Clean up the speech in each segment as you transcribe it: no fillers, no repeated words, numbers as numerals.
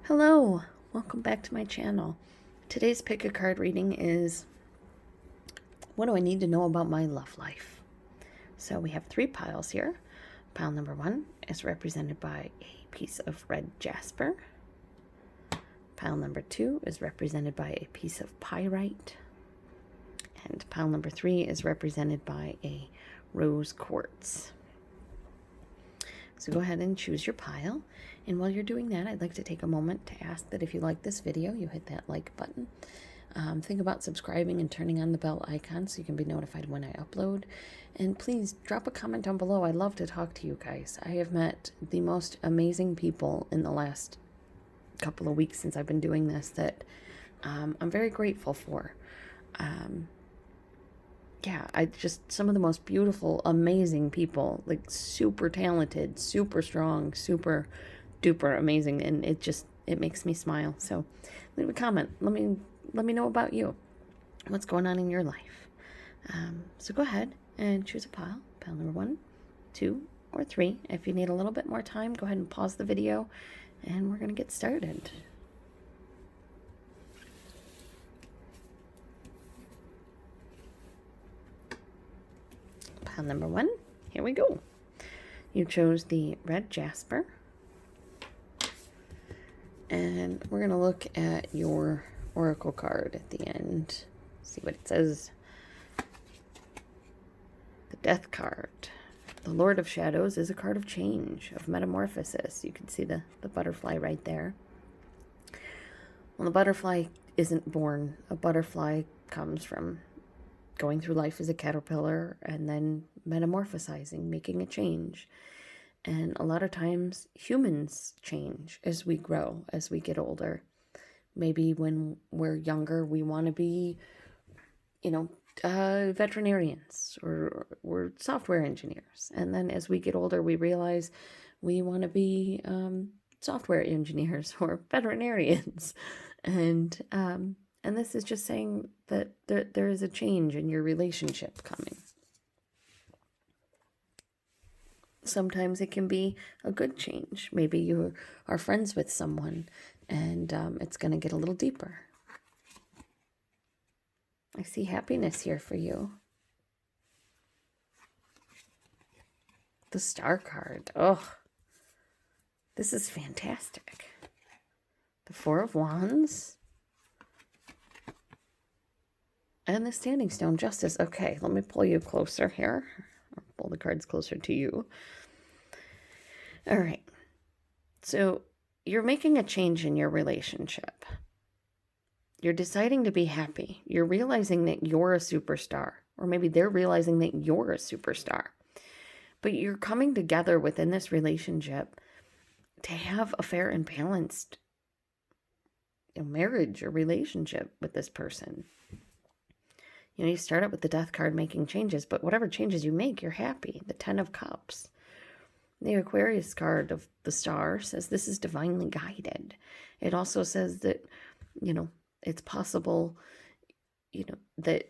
Hello, welcome back to my channel. Today's pick a card reading is what do I need to know about my love life? So we have 3 piles here. Pile number 1 is represented by a piece of red jasper. Pile number 2 is represented by a piece of pyrite. And pile number 3 is represented by a rose quartz. So go ahead and choose your pile. And while you're doing that, I'd like to take a moment to ask that if you like this video, you hit that like button. Think about subscribing and turning on the bell icon so you can be notified when I upload. And please drop a comment down below. I love to talk to you guys. I have met the most amazing people in the last couple of weeks since I've been doing this that I'm very grateful for. Yeah, some of the most beautiful, amazing people, like super talented, super strong, super duper amazing, and it makes me smile. So leave a comment. Let me know about you. What's going on in your life? So go ahead and choose a pile number 1, 2, or 3. If you need a little bit more time, go ahead and pause the video, and we're going to get started. Pile number 1, here we go. You chose the red jasper. And we're going to look at your oracle card at the end. See what it says. The Death card. The Lord of Shadows is a card of change, of metamorphosis. You can see the butterfly right there. Well, the butterfly isn't born. A butterfly comes from going through life as a caterpillar and then metamorphosizing, making a change. And a lot of times humans change as we grow, as we get older. Maybe when we're younger, we want to be, veterinarians or we're software engineers. And then as we get older, we realize we want to be software engineers or veterinarians. And this is just saying that there is a change in your relationship coming. Sometimes it can be a good change. Maybe you are friends with someone and it's going to get a little deeper. I see happiness here for you. The Star card. Oh, this is fantastic. The 4 of Wands. And the Standing Stone, Justice. Okay, let me pull you closer here. I'll pull the cards closer to you. All right. So you're making a change in your relationship. You're deciding to be happy. You're realizing that you're a superstar. Or maybe they're realizing that you're a superstar. But you're coming together within this relationship to have a fair and balanced marriage or relationship with this person. You start out with the Death card making changes, but whatever changes you make, you're happy. The 10 of Cups. The Aquarius card of the Star says this is divinely guided. It also says that, it's possible, that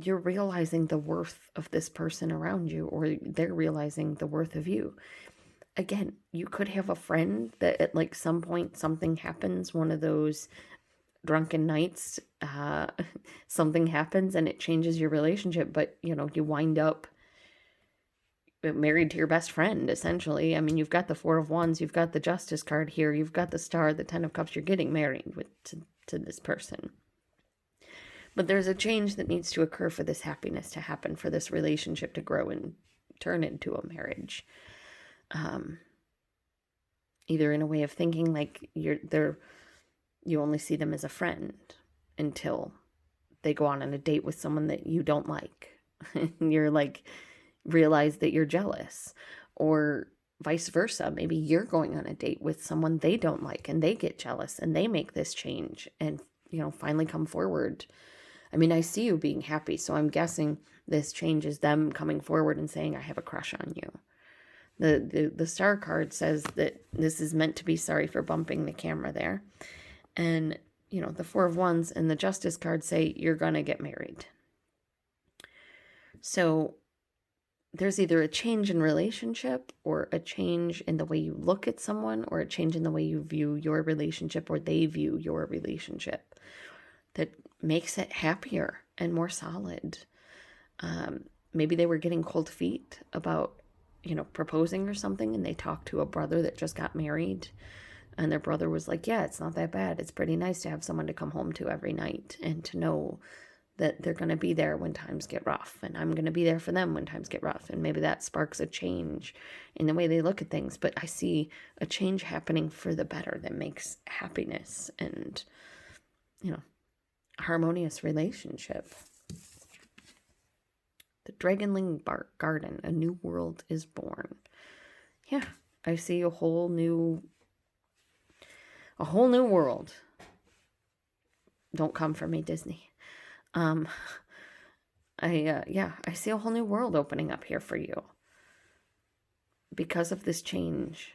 you're realizing the worth of this person around you, or they're realizing the worth of you. Again, you could have a friend that at some point something happens, one of those drunken nights, something happens and it changes your relationship, but you wind up married to your best friend, essentially. I mean, you've got the 4 of Wands, you've got the Justice card here, you've got the Star, the 10 of Cups. You're getting married to this person. But there's a change that needs to occur for this happiness to happen, for this relationship to grow and turn into a marriage. Either in a way of thinking like you only see them as a friend until they go on a date with someone that you don't like. And you're realize that you're jealous, or vice versa. Maybe you're going on a date with someone they don't like and they get jealous and they make this change and, finally come forward. I mean, I see you being happy, so I'm guessing this change is them coming forward and saying, I have a crush on you. The Star card says that this is meant to be. Sorry for bumping the camera there. And, the 4 of Wands and the Justice card say you're going to get married. So there's either a change in relationship or a change in the way you look at someone or a change in the way you view your relationship or they view your relationship that makes it happier and more solid. Maybe they were getting cold feet about, proposing or something, and they talked to a brother that just got married, and their brother was like, yeah, it's not that bad. It's pretty nice to have someone to come home to every night and to know that they're going to be there when times get rough, and I'm going to be there for them when times get rough. And maybe that sparks a change in the way they look at things. But I see a change happening for the better that makes happiness and, harmonious relationship. The Dragonling Garden, a new world is born. Yeah, I see a whole new world. Don't come for me, Disney. I see a whole new world opening up here for you because of this change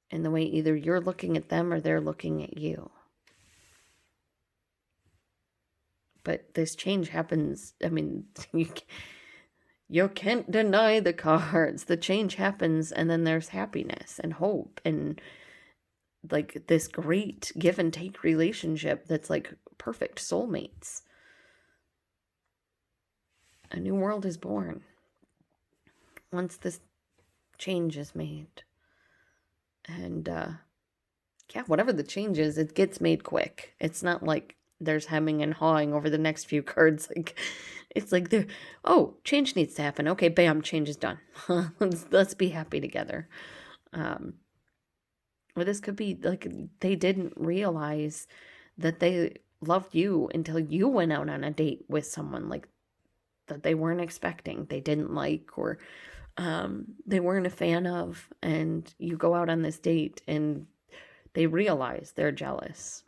in the way either you're looking at them or they're looking at you. But this change happens, you can't deny the cards. The change happens, and then there's happiness and hope and like this great give and take relationship that's like perfect soulmates. A new world is born once this change is made. And whatever the change is, it gets made quick. It's not like there's hemming and hawing over the next few cards. Like, it's like, change needs to happen. Okay, bam, change is done. let's be happy together. Or this could be like they didn't realize that they loved you until you went out on a date with someone like that they weren't expecting, they didn't like, or they weren't a fan of, and you go out on this date and they realize they're jealous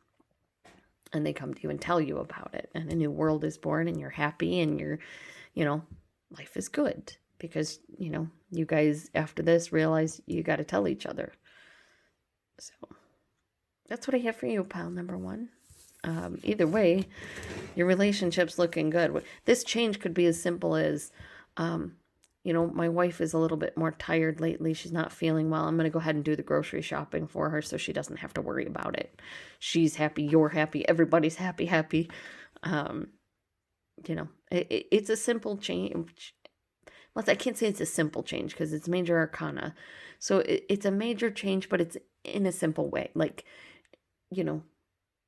and they come to you and tell you about it, and a new world is born, and you're happy, and you're, life is good because, you guys after this realize you got to tell each other. So that's what I have for you, pile number one. Either way, your relationship's looking good. This change could be as simple as, my wife is a little bit more tired lately. She's not feeling well. I'm going to go ahead and do the grocery shopping for her so she doesn't have to worry about it. She's happy. You're happy. Everybody's happy. It's a simple change. Well, I can't say it's a simple change because it's major arcana. So it's a major change, but it's in a simple way. Like,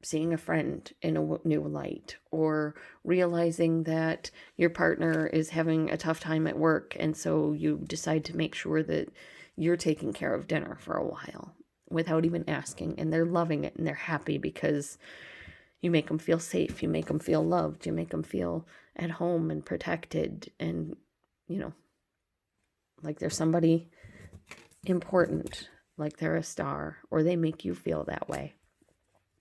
seeing a friend in a new light, or realizing that your partner is having a tough time at work, and so you decide to make sure that you're taking care of dinner for a while without even asking, and they're loving it and they're happy because you make them feel safe, you make them feel loved, you make them feel at home and protected, and like they're somebody important, like they're a star, or they make you feel that way.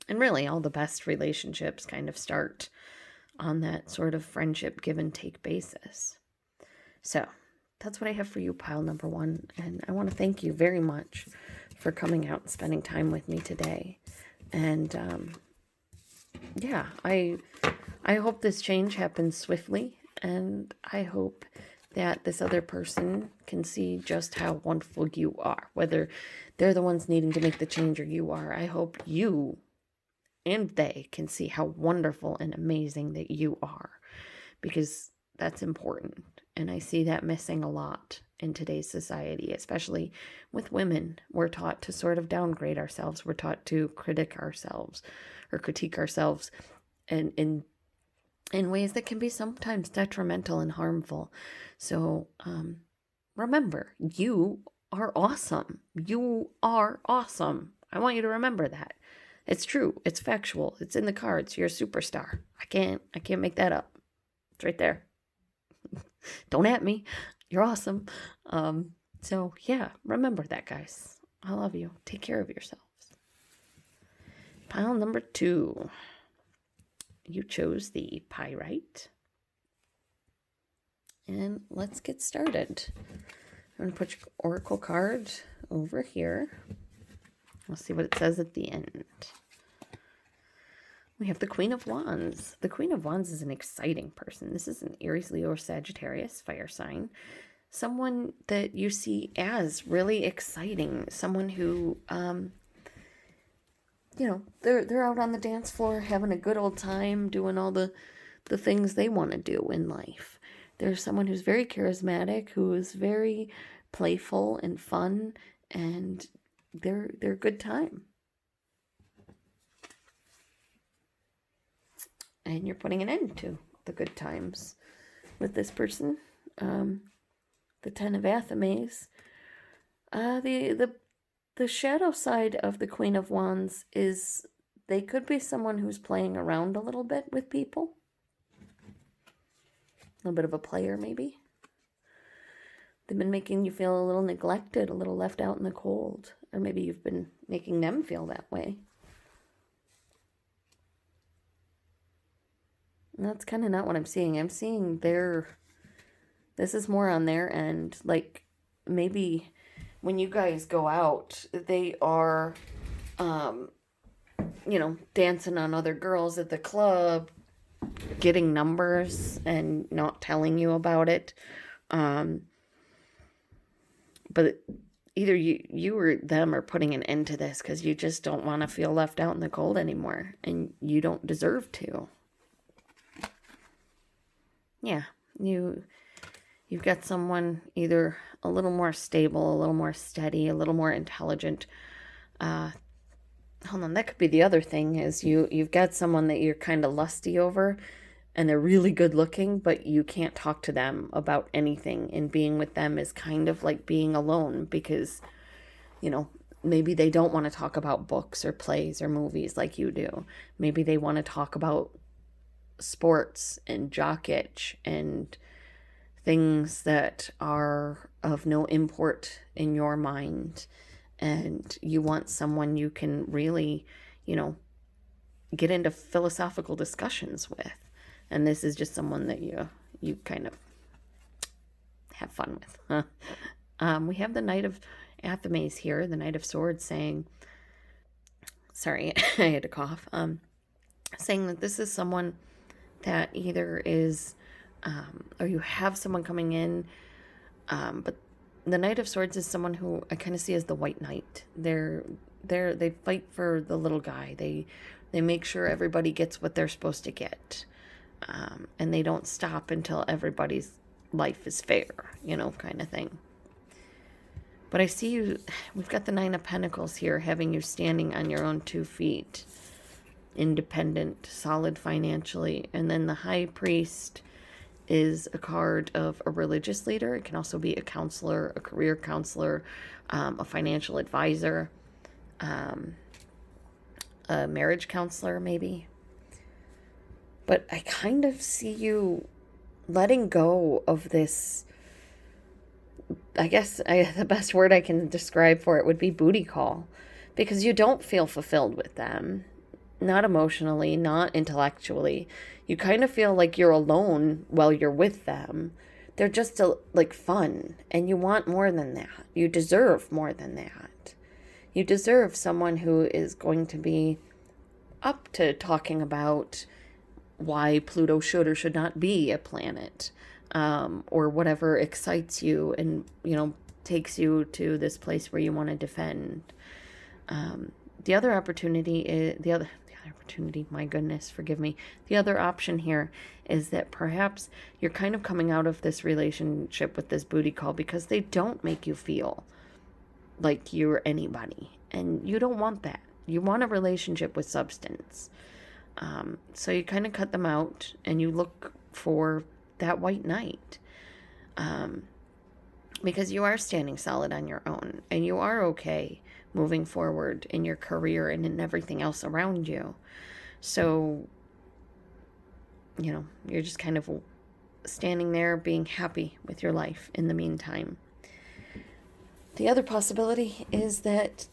And really, all the best relationships kind of start on that sort of friendship give and take basis. So that's what I have for you, pile number one. And I want to thank you very much for coming out and spending time with me today. And I hope this change happens swiftly. And I hope that this other person can see just how wonderful you are, whether they're the ones needing to make the change or you are. I hope you and they can see how wonderful and amazing that you are, because that's important. And I see that missing a lot in today's society, especially with women. We're taught to sort of downgrade ourselves. We're taught to critique ourselves and in ways that can be sometimes detrimental and harmful. So remember, you are awesome. You are awesome. I want you to remember that. It's true. It's factual. It's in the cards. You're a superstar. I can't make that up. It's right there. Don't at me. You're awesome. So yeah, remember that, guys. I love you. Take care of yourselves. Pile number 2. You chose the pyrite. And let's get started. I'm going to put your oracle card over here. We'll see what it says at the end. We have the Queen of Wands. The Queen of Wands is an exciting person. This is an Aries, Leo, or Sagittarius fire sign. someone that you see as really exciting, someone who, they're out on the dance floor having a good old time, doing all the things they want to do in life. There's someone who's very charismatic, who is very playful and fun, and they're a good time. And you're putting an end to the good times with this person. The Ten of Athames. The shadow side of the Queen of Wands is they could be someone who's playing around a little bit with people. A little bit of a player, maybe. They've been making you feel a little neglected, a little left out in the cold. Or maybe you've been making them feel that way. And that's kind of not what I'm seeing. I'm seeing this is more on their end. Like, maybe when you guys go out, they are, dancing on other girls at the club, getting numbers and not telling you about it. But either you or them are putting an end to this because you just don't want to feel left out in the cold anymore, and you don't deserve to. Yeah, you've got someone either a little more stable, a little more steady, a little more intelligent. Hold on, that could be the other thing, is you've got someone that you're kind of lusty over, and they're really good looking, but you can't talk to them about anything, and being with them is kind of like being alone because, maybe they don't want to talk about books or plays or movies like you do. Maybe they want to talk about sports and jock itch and things that are of no import in your mind, and you want someone you can really, get into philosophical discussions with. And this is just someone that you kind of have fun with. We have the Knight of Athames here, the Knight of Swords, saying, sorry, I had to cough, saying that this is someone that either is, or you have someone coming in, but the Knight of Swords is someone who I kind of see as the White Knight. They fight for the little guy. They make sure everybody gets what they're supposed to get, and they don't stop until everybody's life is fair, kind of thing. But I see you. We've got the Nine of Pentacles here, having you standing on your own 2 feet. Independent, solid financially. And then the High Priest is a card of a religious leader. It can also be a counselor, a career counselor, a financial advisor, a marriage counselor maybe. But I kind of see you letting go of this. I guess the best word I can describe for it would be booty call, because you don't feel fulfilled with them. Not emotionally, not intellectually. You kind of feel like you're alone while you're with them. They're just fun, and you want more than that. You deserve more than that. You deserve someone who is going to be up to talking about why Pluto should or should not be a planet, or whatever excites you and, takes you to this place where you want to defend. The other opportunity is my goodness, forgive me. The other option here is that perhaps you're kind of coming out of this relationship with this booty call because they don't make you feel like you're anybody, and you don't want that. You want a relationship with substance. So you kind of cut them out and you look for that White Knight, because you are standing solid on your own, and you are okay moving forward in your career and in everything else around you. So, you're just kind of standing there being happy with your life in the meantime. The other possibility is that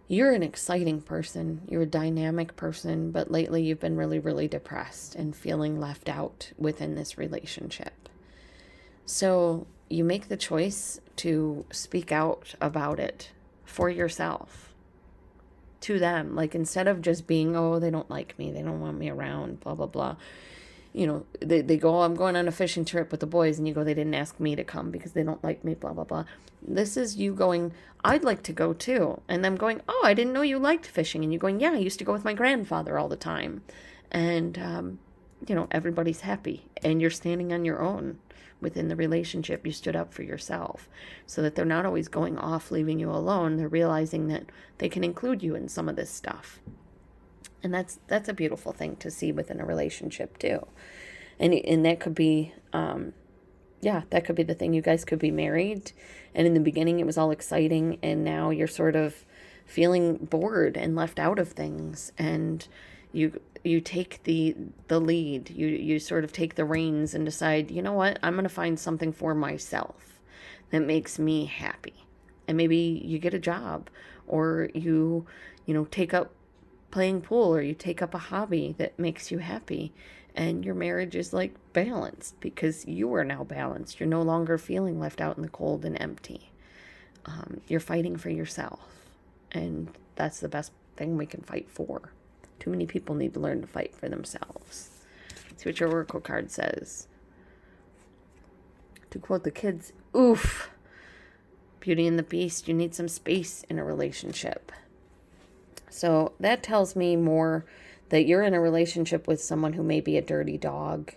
you're an exciting person, you're a dynamic person, but lately you've been really, really depressed and feeling left out within this relationship. So you make the choice to speak out about it for yourself to them. Like, instead of just being, oh, they don't like me, they don't want me around, blah, blah, blah. they go, oh, I'm going on a fishing trip with the boys, and you go, they didn't ask me to come because they don't like me, blah, blah, blah. This is you going, I'd like to go too. And I'm going, oh, I didn't know you liked fishing. And you going, yeah, I used to go with my grandfather all the time. And, everybody's happy. And you're standing on your own within the relationship. You stood up for yourself so that they're not always going off, leaving you alone. They're realizing that they can include you in some of this stuff. And that's a beautiful thing to see within a relationship too. And that could be, that could be the thing. You guys could be married, and in the beginning it was all exciting, and now you're sort of feeling bored and left out of things, and you take the lead. You sort of take the reins and decide, you know what, I'm going to find something for myself that makes me happy. And maybe you get a job, or you take up playing pool, or you take up a hobby that makes you happy, and your marriage is like balanced because you are now balanced. You're no longer feeling left out in the cold and empty. You're fighting for yourself, and that's the best thing we can fight for. Too many people need to learn to fight for themselves. See what your oracle card says. To quote the kids, oof, Beauty and the Beast, you need some space in a relationship. So that tells me more that you're in a relationship with someone who may be a dirty dog,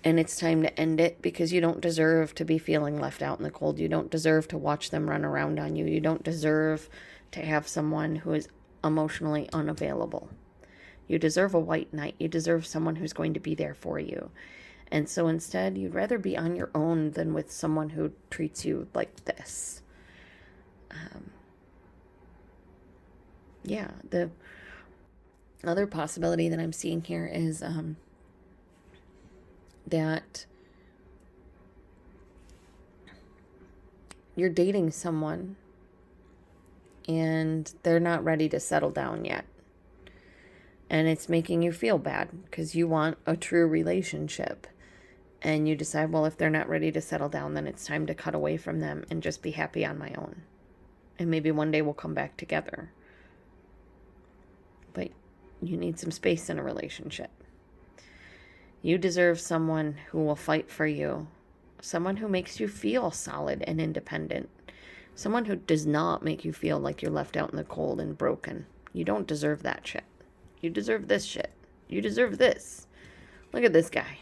and it's time to end it because you don't deserve to be feeling left out in the cold. You don't deserve to watch them run around on you. You don't deserve to have someone who is emotionally unavailable. You deserve a white knight. You deserve someone who's going to be there for you. And so instead, you'd rather be on your own than with someone who treats you like this. The other possibility that I'm seeing here is that you're dating someone and they're not ready to settle down yet. And it's making you feel bad because you want a true relationship. And you decide, well, if they're not ready to settle down, then it's time to cut away from them and just be happy on my own. And maybe one day we'll come back together. But you need some space in a relationship. You deserve someone who will fight for you. Someone who makes you feel solid and independent. Someone who does not make you feel like you're left out in the cold and broken. You don't deserve that shit. You deserve this shit. You deserve this. Look at this guy.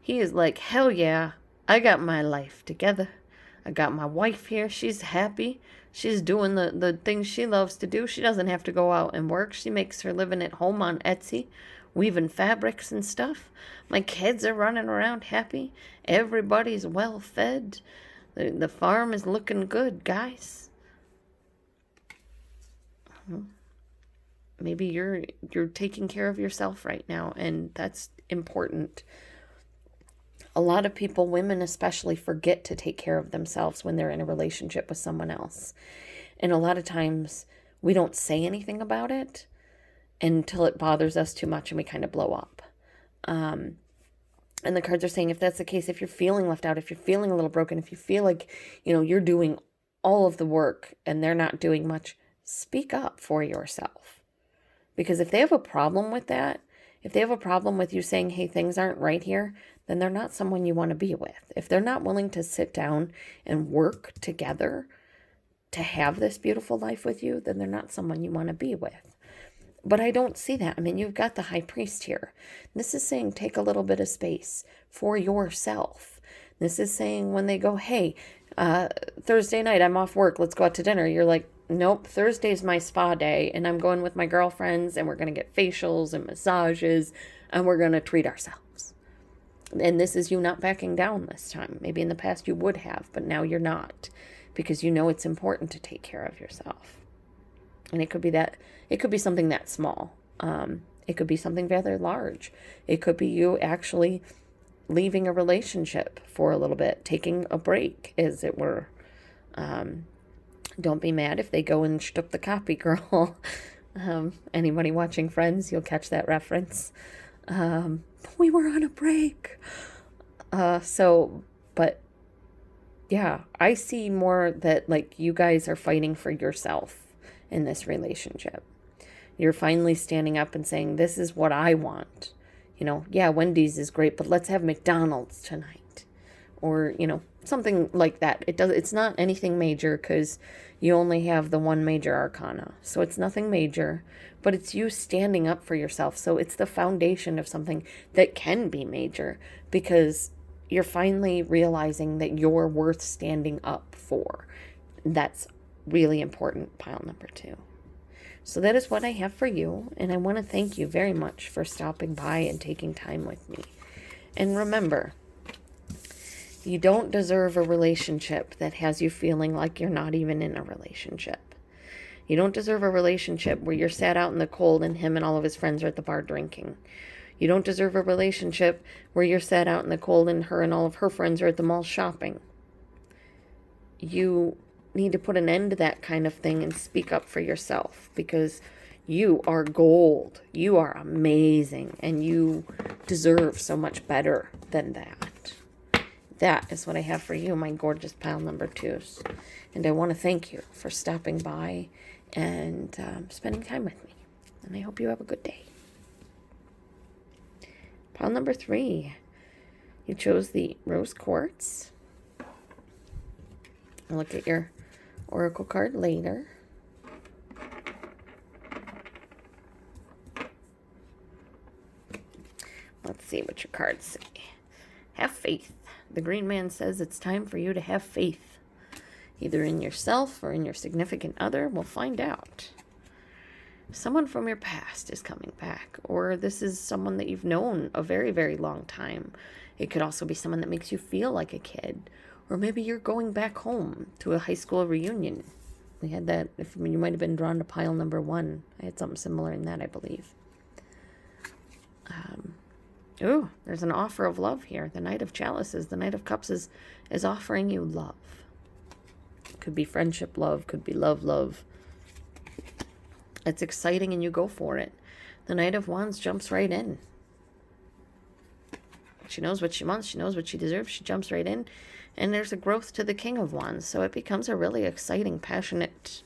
He is like, hell yeah, I got my life together. I got my wife here. She's happy. She's doing the things she loves to do. She doesn't have to go out and work. She makes her living at home on Etsy, weaving fabrics and stuff. My kids are running around happy. Everybody's well fed. The farm is looking good, guys. Maybe you're taking care of yourself right now, and that's important. A lot of people, women especially, forget to take care of themselves when they're in a relationship with someone else. And a lot of times we don't say anything about it until it bothers us too much and we kind of blow up. And the cards are saying if that's the case, if you're feeling left out, if you're feeling a little broken, if you feel like, you're doing all of the work and they're not doing much, speak up for yourself. Because if they have a problem with that, if they have a problem with you saying, hey, things aren't right here, then they're not someone you want to be with. If they're not willing to sit down and work together to have this beautiful life with you, then they're not someone you want to be with. But I don't see that. I mean, you've got the high priest here. This is saying take a little bit of space for yourself. This is saying when they go, hey, Thursday night, I'm off work, let's go out to dinner. You're like, nope, Thursday's my spa day, and I'm going with my girlfriends, and we're going to get facials and massages, and we're going to treat ourselves. And this is you not backing down this time. Maybe in the past you would have, but now you're not, because you know it's important to take care of yourself. And it could be something that small. It could be something rather large. It could be you actually leaving a relationship for a little bit, taking a break, as it were. Don't be mad if they go and shtook the copy, girl. Anybody watching Friends, you'll catch that reference. We were on a break. But yeah, I see more that like you guys are fighting for yourself in this relationship. You're finally standing up and saying, this is what I want. Yeah, Wendy's is great, but let's have McDonald's tonight. Or, something like that. It's not anything major because you only have the one major arcana. So it's nothing major, but it's you standing up for yourself. So it's the foundation of something that can be major because you're finally realizing that you're worth standing up for. That's really important, pile number 2. So that is what I have for you, and I want to thank you very much for stopping by and taking time with me. And remember, you don't deserve a relationship that has you feeling like you're not even in a relationship. You don't deserve a relationship where you're sat out in the cold and him and all of his friends are at the bar drinking. You don't deserve a relationship where you're sat out in the cold and her and all of her friends are at the mall shopping. You need to put an end to that kind of thing and speak up for yourself because you are gold. You are amazing and you deserve so much better than that. That is what I have for you, my gorgeous pile number 2s. And I want to thank you for stopping by and spending time with me. And I hope you have a good day. Pile number 3. You chose the rose quartz. I'll look at your oracle card later. Let's see what your cards say. Have faith. The green man says it's time for you to have faith. Either in yourself or in your significant other. We'll find out. Someone from your past is coming back. Or this is someone that you've known a very, very long time. It could also be someone that makes you feel like a kid. Or maybe you're going back home to a high school reunion. We had that. You might have been drawn to pile number 1. I had something similar in that, I believe. Ooh, there's an offer of love here. The Knight of Chalices, the Knight of Cups is offering you love. Could be friendship love, could be love. It's exciting and you go for it. The Knight of Wands jumps right in. She knows what she wants. She knows what she deserves. She jumps right in. And there's a growth to the King of Wands. So it becomes a really exciting, passionate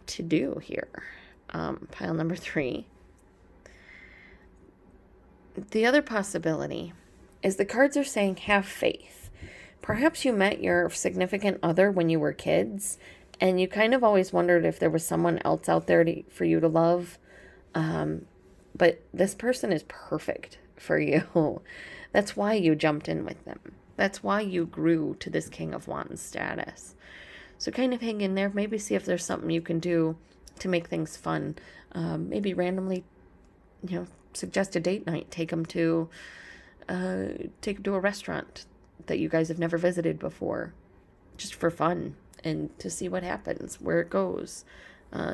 to-do here. Pile number 3. The other possibility is the cards are saying have faith. Perhaps you met your significant other when you were kids, and you kind of always wondered if there was someone else out there for you to love. But this person is perfect for you. That's why you jumped in with them. That's why you grew to this King of Wands status. So kind of hang in there. Maybe see if there's something you can do to make things fun. Maybe randomly, suggest a date night. Take them to a restaurant that you guys have never visited before, just for fun and to see what happens, where it goes.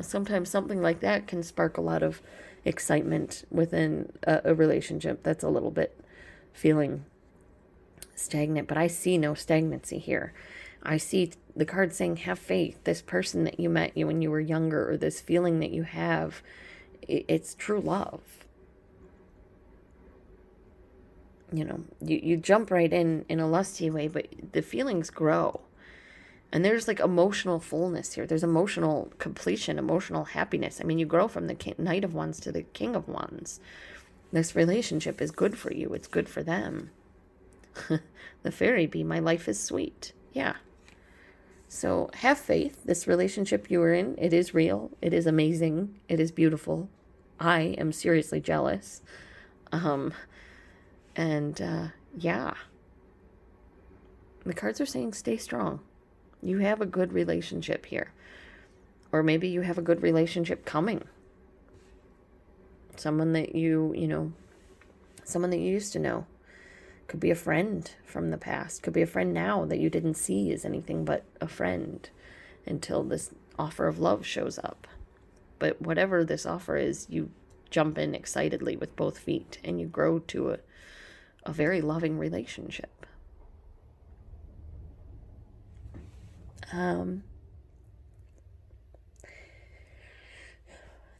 Sometimes something like that can spark a lot of excitement within a relationship that's a little bit feeling stagnant. But I see no stagnancy here. I see the card saying have faith. This person that you met when you were younger, or this feeling that you have, it's true love. You jump right in a lusty way, but the feelings grow. And there's like emotional fullness here. There's emotional completion, emotional happiness. I mean, you grow from the Knight of Wands to the King of Wands. This relationship is good for you. It's good for them. The fairy bee, my life is sweet. Yeah. So have faith. This relationship you are in, it is real. It is amazing. It is beautiful. I am seriously jealous. Yeah. The cards are saying stay strong. You have a good relationship here. Or maybe you have a good relationship coming. Someone that someone that you used to know. Could be a friend from the past. Could be a friend now that you didn't see as anything but a friend until this offer of love shows up. But whatever this offer is, you jump in excitedly with both feet and you grow to a very loving relationship.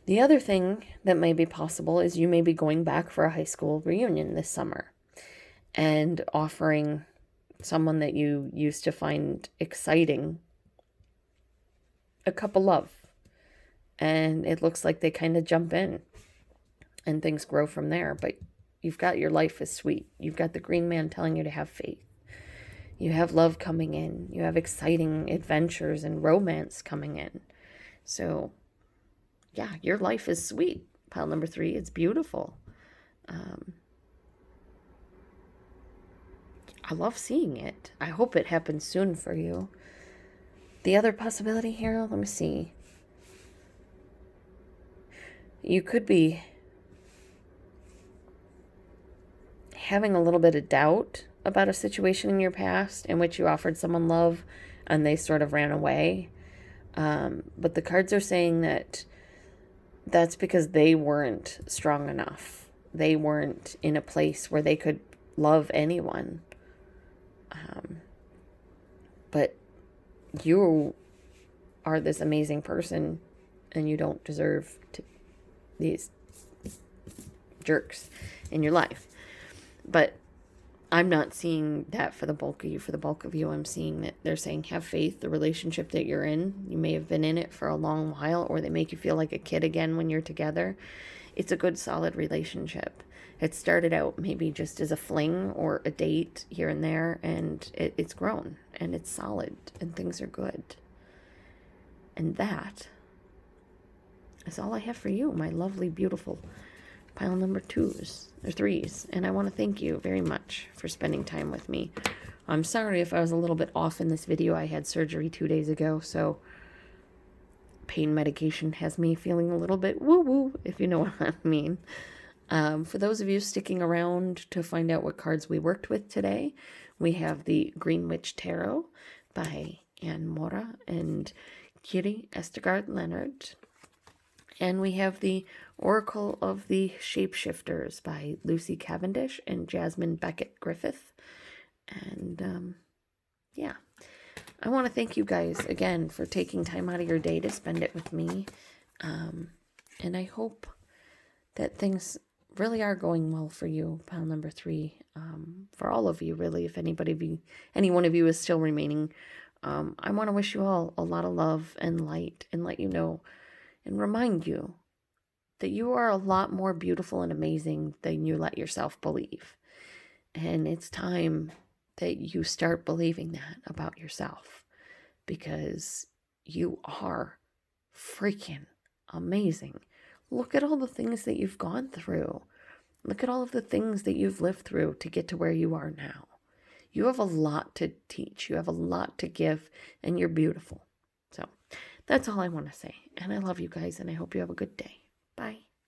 The other thing that may be possible is you may be going back for a high school reunion this summer and offering someone that you used to find exciting a cup of love. And it looks like they kind of jump in and things grow from there. But You've got your life is sweet. You've got the green man telling you to have faith. You have love coming in. You have exciting adventures and romance coming in. So, yeah, your life is sweet. Pile number 3, it's beautiful. I love seeing it. I hope it happens soon for you. The other possibility here, let me see. You could be having a little bit of doubt about a situation in your past in which you offered someone love and they sort of ran away. But the cards are saying that that's because they weren't strong enough. They weren't in a place where they could love anyone. But you are this amazing person, and you don't deserve these jerks in your life. But I'm not seeing that for the bulk of you. For the bulk of you, I'm seeing that they're saying have faith. The relationship that you're in, you may have been in it for a long while, or they make you feel like a kid again when you're together. It's a good, solid relationship. It started out maybe just as a fling or a date here and there, and it's grown, and it's solid, and things are good. And that is all I have for you, my lovely, beautiful pile number 2s or 3s. And I want to thank you very much for spending time with me. I'm sorry if I was a little bit off in this video. I had surgery 2 days ago, so pain medication has me feeling a little bit woo-woo, if you know what I mean. For those of you sticking around to find out what cards we worked with today, we have the Green Witch Tarot by Moura and Kiri, Østergaard, Leonard. And we have the Oracle of the Shapeshifters by Lucy Cavendish and Jasmine Beckett Griffith. And, yeah. I want to thank you guys again for taking time out of your day to spend it with me. And I hope that things really are going well for you, pile number 3. For all of you, really, if any one of you is still remaining. I want to wish you all a lot of love and light, and let you know and remind you that you are a lot more beautiful and amazing than you let yourself believe. And it's time that you start believing that about yourself, because you are freaking amazing. Look at all the things that you've gone through. Look at all of the things that you've lived through to get to where you are now. You have a lot to teach. You have a lot to give, and you're beautiful. So that's all I want to say. And I love you guys, and I hope you have a good day. Bye.